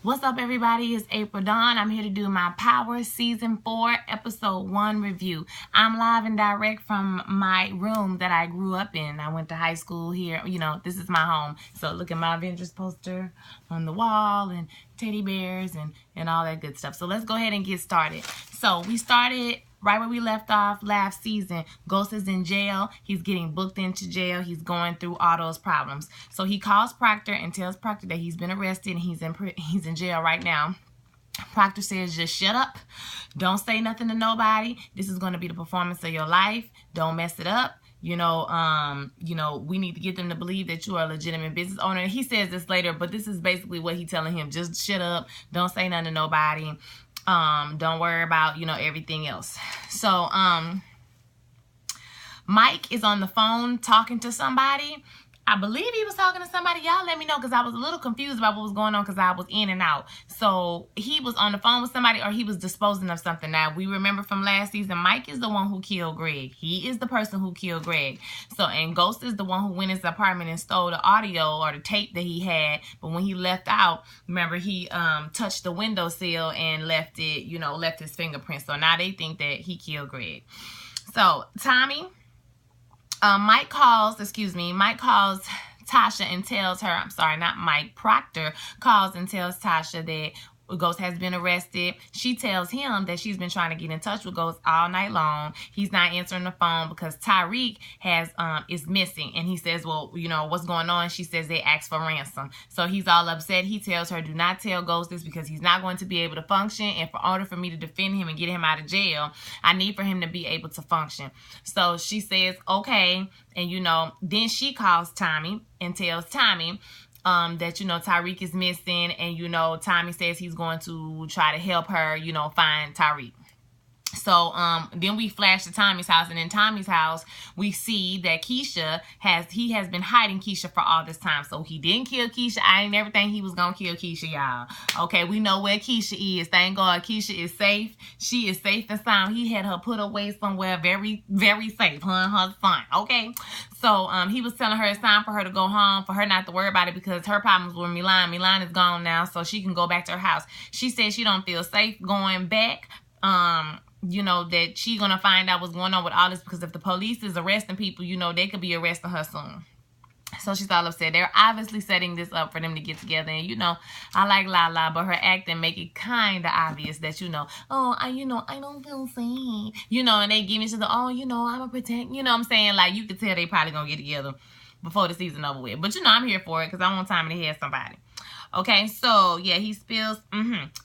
What's up, everybody? It's April Dawn. I'm here to do my Power Season 4, Episode 1 review. I'm live and direct from my room that I grew up in. I went to high school here. You know, this is my home. So look at my Avengers poster on the wall and teddy bears and all that good stuff. So let's go ahead and get started. So we started right where we left off last season. Ghost is in jail. He's getting booked into jail. He's going through all those problems. So he calls Proctor and tells Proctor that he's been arrested and he's in jail right now. Proctor says, just shut up. Don't say nothing to nobody. This is going to be the performance of your life. Don't mess it up. We need to get them to believe that you are a legitimate business owner. And he says this later, but this is basically what he's telling him. Just shut up. Don't say nothing to nobody. Don't worry about, everything else. So, Mike is on the phone talking to somebody. I believe he was talking to somebody. Y'all let me know, because I was a little confused about what was going on because I was in and out. So he was on the phone with somebody, or he was disposing of something. Now, we remember from last season, Mike is the one who killed Greg. He is the person who killed Greg. So, and Ghost is the one who went in his apartment and stole the audio or the tape that he had. But when he left out, remember, he touched the windowsill and left it, left his fingerprints. So now they think that he killed Greg. So, Tommy... Mike calls Tasha and tells her, Proctor calls and tells Tasha that Ghost has been arrested. She tells him that she's been trying to get in touch with Ghost all night long. He's not answering the phone because Tyreek is missing. And he says, well, what's going on? She says they asked for ransom. So he's all upset. He tells her, do not tell Ghost this because he's not going to be able to function. And for order for me to defend him and get him out of jail, I need for him to be able to function. So she says, okay. And, then she calls Tommy and tells Tommy that, Tyreek is missing, and, Tommy says he's going to try to help her, find Tyreek. So, then we flash to Tommy's house, and in Tommy's house, we see that Keisha has been hiding Keisha for all this time. So, he didn't kill Keisha. I ain't never think he was gonna kill Keisha, y'all. Okay, we know where Keisha is. Thank God Keisha is safe. She is safe and sound. He had her put away somewhere very, very safe, her and her son, okay? So, he was telling her it's time for her to go home, for her not to worry about it, because her problems were Milan. Milan is gone now, so she can go back to her house. She said she don't feel safe going back, that she's going to find out what's going on with all this, because if the police is arresting people, they could be arresting her soon. So she's all upset. They're obviously setting this up for them to get together. And, I like Lala, but her acting make it kind of obvious that, I don't feel safe. And they give each other, I'm a protect. You know what I'm saying? Like, you could tell they probably going to get together before the season over with. But, I'm here for it because I want time to hear somebody. Okay, so, yeah, he spills.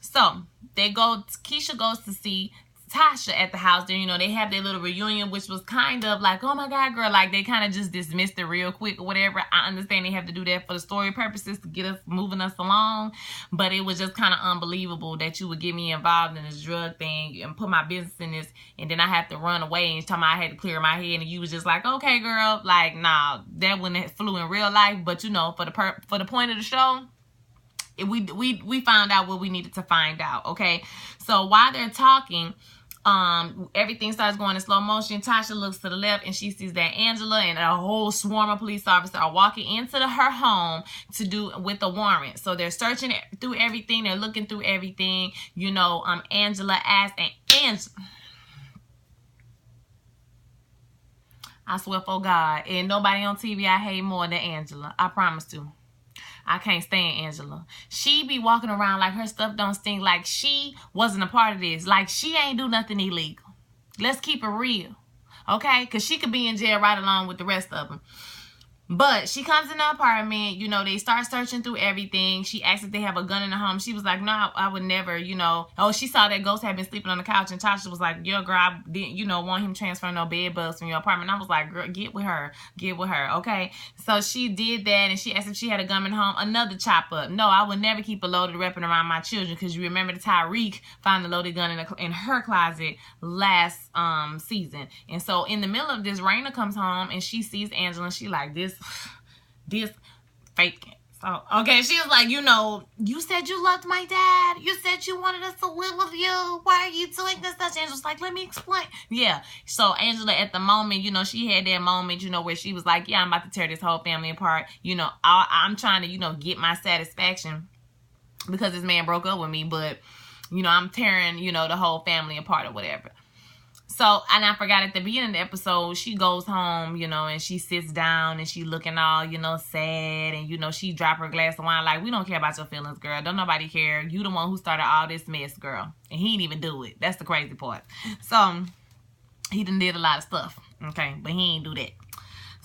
So, Keisha goes to see Tasha at the house. There, they have their little reunion, which was kind of like, oh my God, girl, like they kind of just dismissed it real quick or whatever. I understand they have to do that for the story purposes to get us moving us along, but it was just kind of unbelievable that you would get me involved in this drug thing and put my business in this, and then I have to run away and tell me I had to clear my head, and you was just like, okay, girl, like, nah, that wouldn't have flew in real life, but for the point of the show, we found out what we needed to find out. Okay, so while they're talking, everything starts going in slow motion. Tasha looks to the left and she sees that Angela and a whole swarm of police officers are walking into her home with a warrant. So they're searching through everything. They're looking through everything. Angela asked, and Angela, I swear for God, and nobody on TV I hate more than Angela. I promise to. I can't stand Angela. She be walking around like her stuff don't stink, like she wasn't a part of this. Like she ain't do nothing illegal. Let's keep it real. Okay? Because she could be in jail right along with the rest of them. But she comes in the apartment, they start searching through everything. She asks if they have a gun in the home. She was like, no, I would never, Oh, she saw that Ghost had been sleeping on the couch, and Tasha was like, yo, girl, I didn't, want him transferring no bed bugs from your apartment. And I was like, girl, get with her, okay? So she did that, and she asked if she had a gun in the home. Another chop up. No, I would never keep a loaded weapon around my children, because you remember the Tyreek found the loaded gun in her closet last season. And so in the middle of this, Raina comes home, and she sees Angela, and she like, this fake. So, okay, she was like, you said you loved my dad. You said you wanted us to live with you. Why are you doing this? Angela's like, let me explain. Yeah. So Angela at the moment, she had that moment, where she was like, yeah, I'm about to tear this whole family apart. I'm trying to, get my satisfaction. because this man broke up with me, but, you know, I'm tearing, you know, the whole family apart or whatever. So, and I forgot at the beginning of the episode, she goes home, you know, and she sits down and she looking all, you know, sad. And, you know, she drop her glass of wine like, we don't care about your feelings, girl. Don't nobody care. You the one who started all this mess, girl. And he didn't even do it. That's the crazy part. So, he done did a lot of stuff. Okay, but he ain't do that.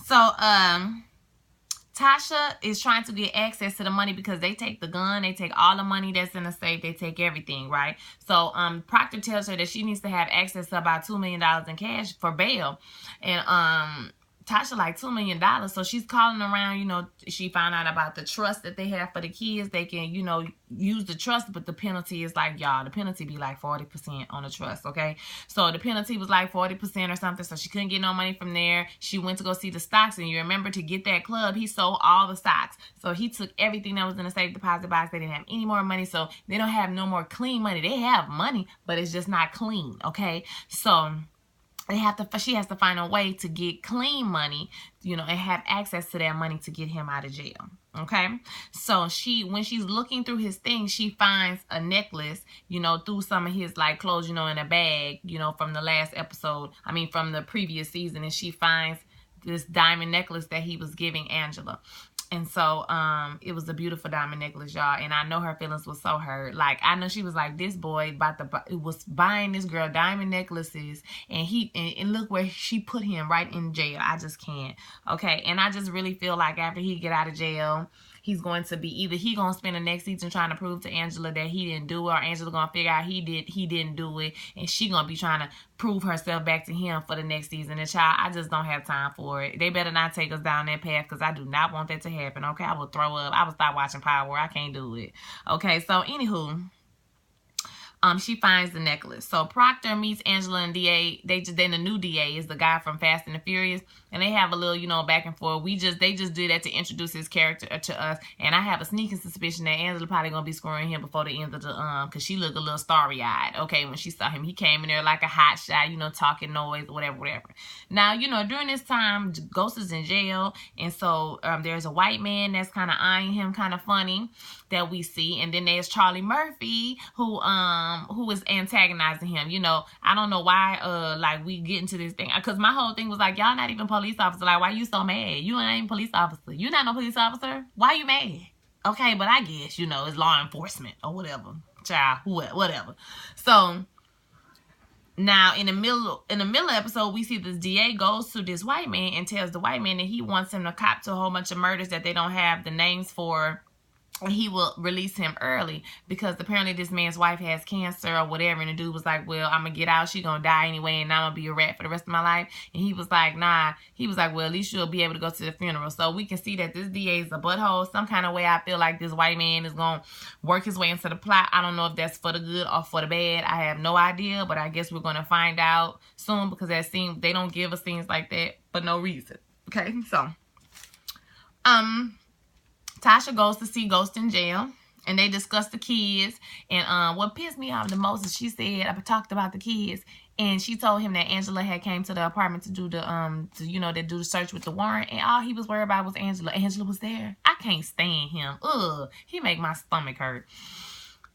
So, Tasha is trying to get access to the money because they take the gun, they take all the money that's in the safe, they take everything, right? So Proctor tells her that she needs to have access to about $2 million in cash for bail. And Tasha like $2 million. So she's calling around, you know, she found out about the trust that they have for the kids. They can, you know, use the trust, but the penalty is like, y'all, the penalty be like 40% on the trust, okay? So the penalty was like 40% or something, so she couldn't get no money from there. She went to go see the stocks, and you remember to get that club, he sold all the stocks. So he took everything that was in the safe deposit box. They didn't have any more money, so they don't have no more clean money. They have money, but it's just not clean, okay? So she has to find a way to get clean money, you know, and have access to that money to get him out of jail. Okay. So when she's looking through his things, she finds a necklace, you know, through some of his like clothes, you know, in a bag, you know, from the last episode. I mean, from the previous season. And she finds this diamond necklace that he was giving Angela. And so it was a beautiful diamond necklace, y'all. And I know her feelings was so hurt. Like, I know she was like, this boy was buying this girl diamond necklaces. And look where she put him, right in jail. I just can't. Okay. And I just really feel like after he get out of jail, he's going to be either he going to spend the next season trying to prove to Angela that he didn't do it, or Angela going to figure out he didn't do it, and she going to be trying to prove herself back to him for the next season. And child, I just don't have time for it. They better not take us down that path, because I do not want that to happen, okay? I will throw up. I will stop watching Power. I can't do it. Okay, so anywho, she finds the necklace. So Proctor meets Angela and DA. Then the new DA is the guy from Fast and the Furious, and they have a little, you know, back and forth. They just did that to introduce his character to us, and I have a sneaking suspicion that Angela probably gonna be scoring him before the end of the because she looked a little starry-eyed. Okay, when she saw him, he came in there like a hot shot, you know, talking noise, whatever. Now, you know, during this time, Ghost is in jail, and so there's a white man that's kind of eyeing him, kind of funny, that we see, and then there's Charlie Murphy who is antagonizing him. You know, I don't know why like we get into this thing, because my whole thing was like, y'all not even police officer. Like, why you so mad? You ain't even police officer. You not no police officer. Why you mad? Okay, but I guess, you know, it's law enforcement or whatever. Child, whatever. So now in the middle of the episode, we see this DA goes to this white man and tells the white man that he wants him to cop to a whole bunch of murders that they don't have the names for, and he will release him early, because apparently this man's wife has cancer or whatever. And the dude was like, well, I'm going to get out. She going to die anyway, and I'm going to be a rat for the rest of my life. And he was like, nah. He was like, well, at least you'll be able to go to the funeral. So we can see that this DA is a butthole. Some kind of way I feel like this white man is going to work his way into the plot. I don't know if that's for the good or for the bad. I have no idea, but I guess we're going to find out soon, because that scene, they don't give us scenes like that for no reason. Okay, so Tasha goes to see Ghost in jail, and they discuss the kids. And what pissed me off the most is she said, I talked about the kids, and she told him that Angela had came to the apartment to do the do the search with the warrant, and all he was worried about was Angela. Angela was there. I can't stand him. Ugh, he make my stomach hurt.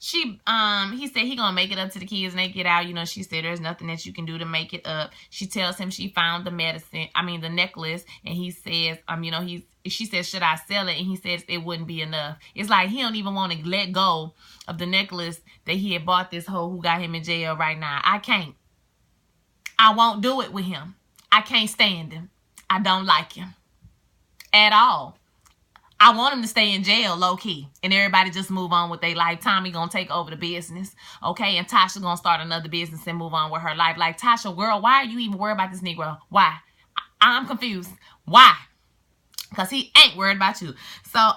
He said he gonna make it up to the kids and they get out. You know, she said there's nothing that you can do to make it up. She tells him she found the necklace, and he says, she says, should I sell it? And he says it wouldn't be enough. It's like he don't even want to let go of the necklace that he had bought this hoe who got him in jail right now. I can't. I won't do it with him. I can't stand him. I don't like him at all. I want him to stay in jail, low-key, and everybody just move on with their life. Tommy gonna take over the business, okay? And Tasha gonna start another business and move on with her life. Like, Tasha, girl, why are you even worried about this Negro? Why? I'm confused. Why? Because he ain't worried about you. So,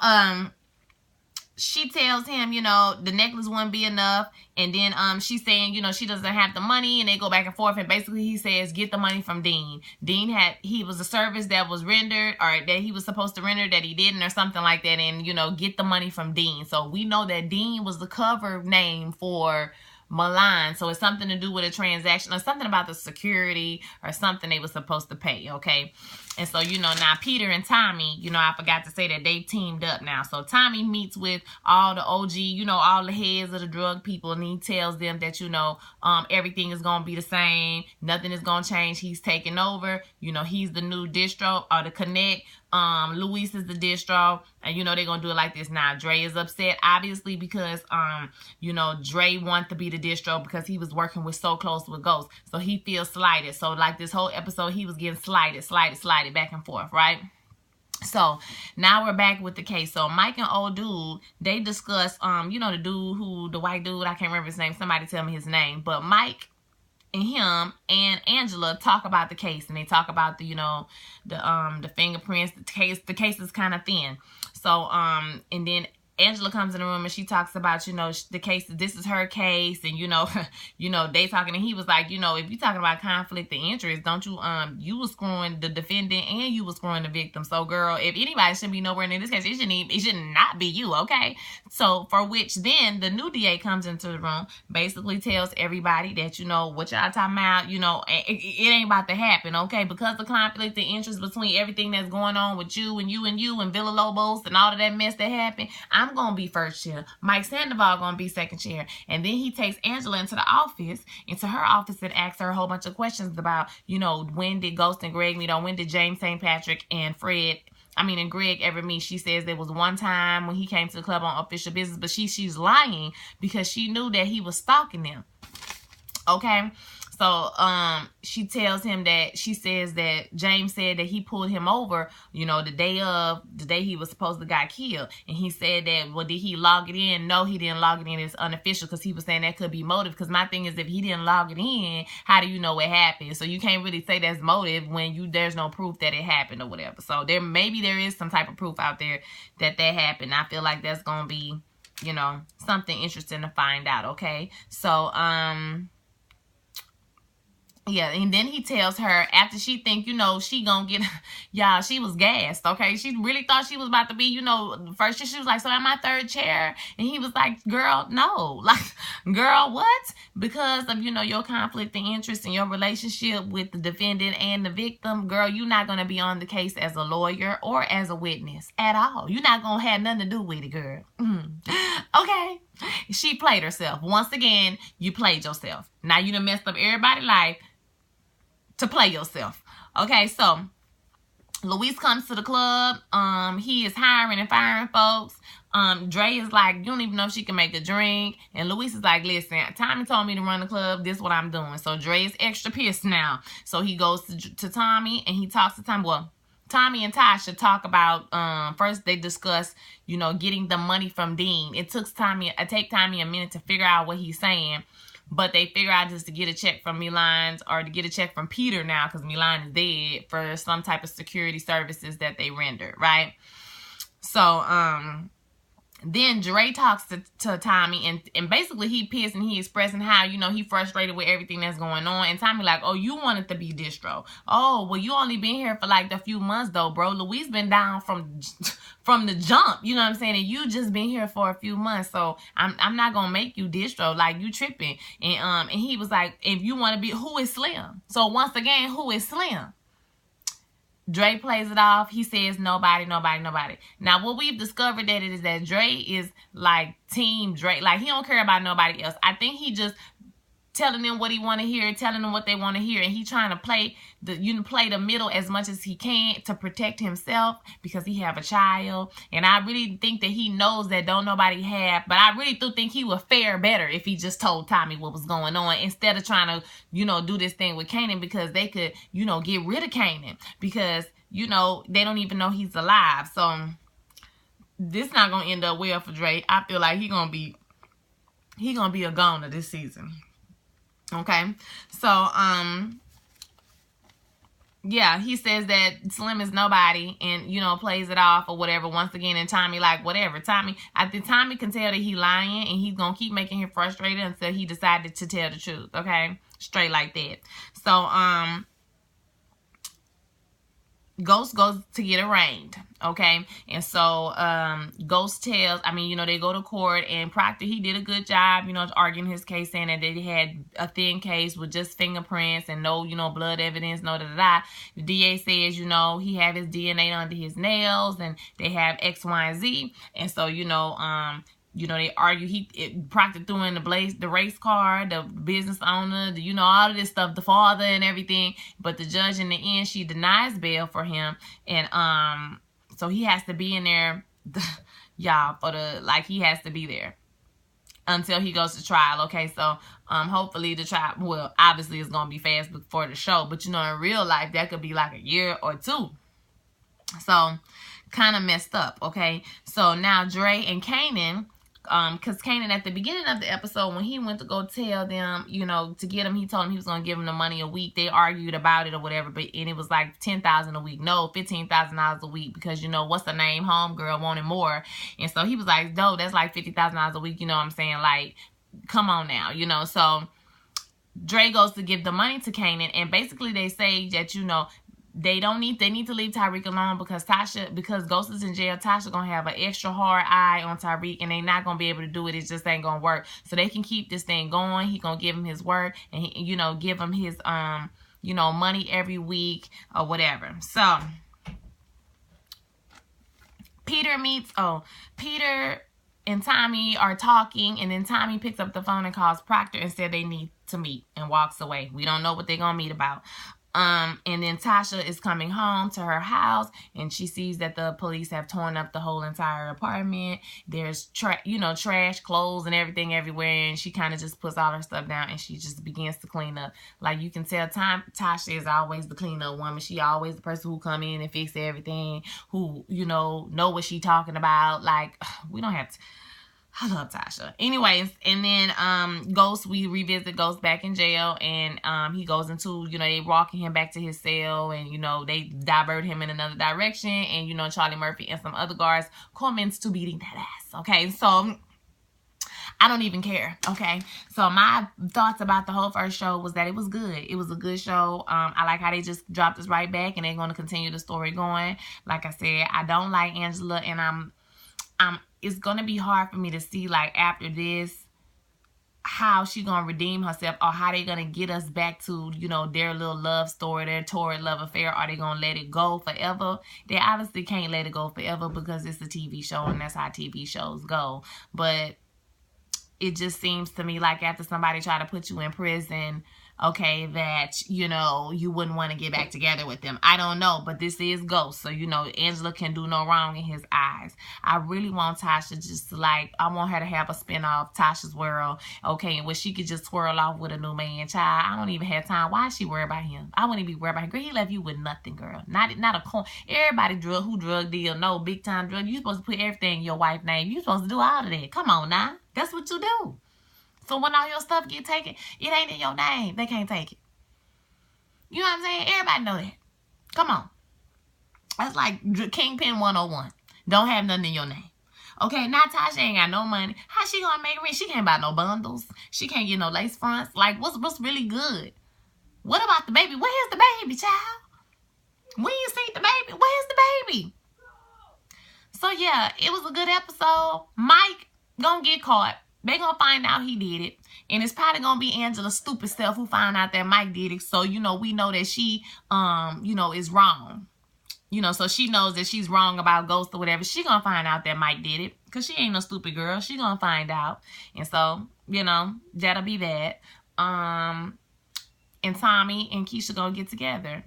she tells him, the necklace wouldn't be enough. And then she's saying, she doesn't have the money. And they go back and forth. And basically he says, get the money from Dean. He was a service that was rendered, or that he was supposed to render that he didn't, or something like that. And, get the money from Dean. So we know that Dean was the cover name for Milan. So it's something to do with a transaction or something about the security or something they were supposed to pay, okay? And so, you know, now Peter and Tommy, you know, I forgot to say that they teamed up now. So Tommy meets with all the OG, you know, all the heads of the drug people, and he tells them that, you know, everything is going to be the same. Nothing is going to change. He's taking over. You know, he's the new distro or the connect. Luis is the distro, and you know they're gonna do it like this. Now Dre is upset obviously because you know, Dre wants to be the distro because he was working with so close with Ghost, so he feels slighted. So like this whole episode he was getting slighted back and forth, right? So now we're back with the case. So Mike and old dude, they discuss you know, the white dude, I can't remember his name, somebody tell me his name, but Mike and him and Angela talk about the case, and they talk about the, you know, the fingerprints. The case is kind of thin. So and then Angela comes in the room and she talks about, you know, the case, this is her case, and you know, you know, they talking, and he was like, you know, if you talking about conflict of interest, don't you you was screwing the defendant and you was screwing the victim. So girl, if anybody shouldn't be nowhere in this case, it should not be you, okay? So for which then the new DA comes into the room, basically tells everybody that, you know, what y'all talking about, you know, it ain't about to happen, okay? Because the conflict of interest between everything that's going on with you and Villa Lobos and all of that mess that happened, I'm gonna be first chair. Mike Sandoval gonna be second chair. And then he takes Angela into her office, and asks her a whole bunch of questions about, you know, when did Ghost and Greg meet, or when did James St. Patrick and Greg ever meet. She says there was one time when he came to the club on official business, but she's lying because she knew that he was stalking them. Okay? So she tells him that, she says that James said that he pulled him over, you know, the day he was supposed to got killed. And he said that, well, did he log it in? No, he didn't log it in. It's unofficial, because he was saying that could be motive. Because my thing is, if he didn't log it in, how do you know what happened? So you can't really say that's motive when there's no proof that it happened or whatever. So maybe there is some type of proof out there that happened. I feel like that's going to be, you know, something interesting to find out, okay? So, yeah, and then he tells her, after she think, you know, she gonna get, y'all, she was gassed, okay? She really thought she was about to be, you know, first she was like, so am I third chair? And he was like, girl, no. Like, girl, what? Because of, you know, your conflict of interest and your relationship with the defendant and the victim, girl, you're not gonna be on the case as a lawyer or as a witness at all. You're not gonna have nothing to do with it, girl. Okay? She played herself. Once again, you played yourself. Now you done messed up everybody's life to play yourself. Okay, so Luis comes to the club. He is hiring and firing folks. Dre is like, you don't even know if she can make a drink. And Luis is like, listen, Tommy told me to run the club. This is what I'm doing. So Dre is extra pissed now. So he goes to Tommy and he talks to Tommy. Well, Tommy and Tasha talk about, first they discuss, you know, getting the money from Dean. It takes Tommy a minute to figure out what he's saying. But they figure out just to get a check from Milan's, or to get a check from Peter now, because Milan is dead, for some type of security services that they rendered, right? So, then Dre talks to Tommy, and basically he pissed, and he expressing how, you know, he frustrated with everything that's going on. And Tommy like, oh, you wanted to be distro. Oh, well, you only been here for like a few months though, bro. Luis been down from the jump, you know what I'm saying? And you just been here for a few months, so I'm not gonna make you distro, like, you tripping. And he was like, if you want to be, who is Slim? So once again, who is Slim? Dre plays it off. He says nobody. Now, what we've discovered that it is that Dre is like team Dre. Like, he don't care about nobody else. I think he just telling them what he want to hear, telling them what they want to hear, and he trying to play the middle as much as he can to protect himself, because he have a child. And I really think that he knows that don't nobody have, but I really do think he would fare better if he just told Tommy what was going on, instead of trying to, you know, do this thing with Kanan, because they could, you know, get rid of Kanan, because, you know, they don't even know he's alive. So this not gonna end up well for Dre. I feel like he gonna be a goner this season. Okay, so yeah, he says that Slim is nobody, and, you know, plays it off or whatever once again. And Tommy like, whatever. I think Tommy can tell that he lying, and he's gonna keep making him frustrated until he decided to tell the truth. Okay, straight like that. So Ghost goes to get arraigned, okay? And so Ghost tells, they go to court, and Proctor, he did a good job, arguing his case, saying that they had a thin case with just fingerprints and no, blood evidence, no da-da-da. The DA says, he have his DNA under his nails, and they have X, Y, and Z. And so, they argue. Proctor threw in the race car, the business owner, all of this stuff, the father and everything. But the judge in the end, she denies bail for him, and so he has to be in there, y'all, he has to be there until he goes to trial. Okay, so hopefully the trial, well, obviously it's gonna be fast before the show, but in real life that could be like a year or two. So kind of messed up. Okay, so now Dre and Kanan. Because Kanan, at the beginning of the episode, when he went to go tell them, to get him, he told him he was going to give him the money a week. They argued about it or whatever, and it was like $10,000 a week. No, $15,000 a week, because, what's the name? Homegirl wanted more. And so he was like, no, that's like $50,000 a week. You know what I'm saying? Like, come on now, So Dre goes to give the money to Kanan, and basically they say that, they need to leave Tyreek alone because Ghost is in jail. Tasha gonna have an extra hard eye on Tyreek, and they not gonna be able to do it. It just ain't gonna work. So they can keep this thing going. He gonna give him his work, and he, give him his money every week or whatever. So Peter and Tommy are talking, and then Tommy picks up the phone and calls Proctor and said they need to meet, and walks away. We don't know what they're gonna meet about. And then Tasha is coming home to her house, and she sees that the police have torn up the whole entire apartment. There's trash, clothes, and everything everywhere, and she kind of just puts all her stuff down, and she just begins to clean up. Like, you can tell Tasha is always the cleanup woman. She always the person who come in and fix everything, who, know what she talking about. Like, we don't have to... I love Tasha. Anyways, and then we revisit Ghost back in jail, and he goes into, they walking him back to his cell, and, they divert him in another direction, and, Charlie Murphy and some other guards comments to beating that ass, okay? So I don't even care, okay? So my thoughts about the whole first show was that it was good. It was a good show. I like how they just dropped us right back, and they're going to continue the story going. Like I said, I don't like Angela, and it's going to be hard for me to see, like, after this, how she going to redeem herself, or how they going to get us back to, their little love story, their torrid love affair. Are they going to let it go forever? They obviously can't let it go forever because it's a TV show, and that's how TV shows go. But it just seems to me like after somebody try to put you in prison, okay, that, you wouldn't want to get back together with them. I don't know, but this is Ghost. So, Angela can do no wrong in his eyes. I really want Tasha just to, I want her to have a spinoff, Tasha's World, okay, where she could just twirl off with a new man. Child, I don't even have time. Why is she worried about him? I wouldn't even be worried about him. Girl, he left you with nothing, girl. Not a coin. Everybody drug deal, no big time drug. You supposed to put everything in your wife's name. You supposed to do all of that. Come on now. That's what you do. So when all your stuff get taken, it ain't in your name. They can't take it. You know what I'm saying? Everybody know that. Come on. That's like Kingpin 101. Don't have nothing in your name. Okay, now Tasha ain't got no money. How she gonna make rent? She can't buy no bundles. She can't get no lace fronts. Like, what's really good? What about the baby? Where's the baby, child? When you see the baby? Where's the baby? So, yeah, it was a good episode. Mike gonna get caught. They gonna find out he did it. And it's probably gonna be Angela's stupid self who found out that Mike did it. So, we know that she, is wrong. So she knows that she's wrong about Ghost or whatever. She gonna find out that Mike did it. Because she ain't no stupid girl. She gonna find out. And so, that'll be that. And Tommy and Keisha gonna get together.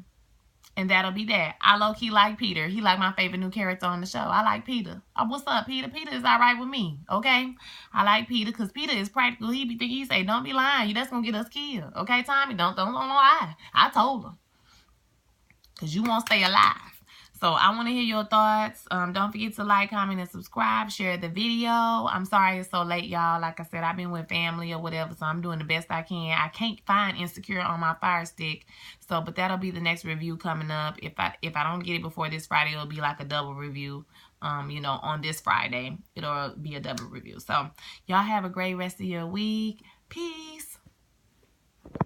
And that'll be that. I low-key like Peter. He like my favorite new character on the show. I like Peter. What's up, Peter? Peter is all right with me, okay? I like Peter because Peter is practical. He say, don't be lying. You that's going to get us killed. Okay, Tommy? Don't lie. I told him. Because you won't stay alive. So I want to hear your thoughts. Don't forget to like, comment, and subscribe. Share the video. I'm sorry it's so late, y'all. Like I said, I've been with family or whatever, so I'm doing the best I can. I can't find Insecure on my Fire Stick. So, but that'll be the next review coming up. If I don't get it before this Friday, it'll be like a double review. On this Friday, it'll be a double review. So y'all have a great rest of your week. Peace.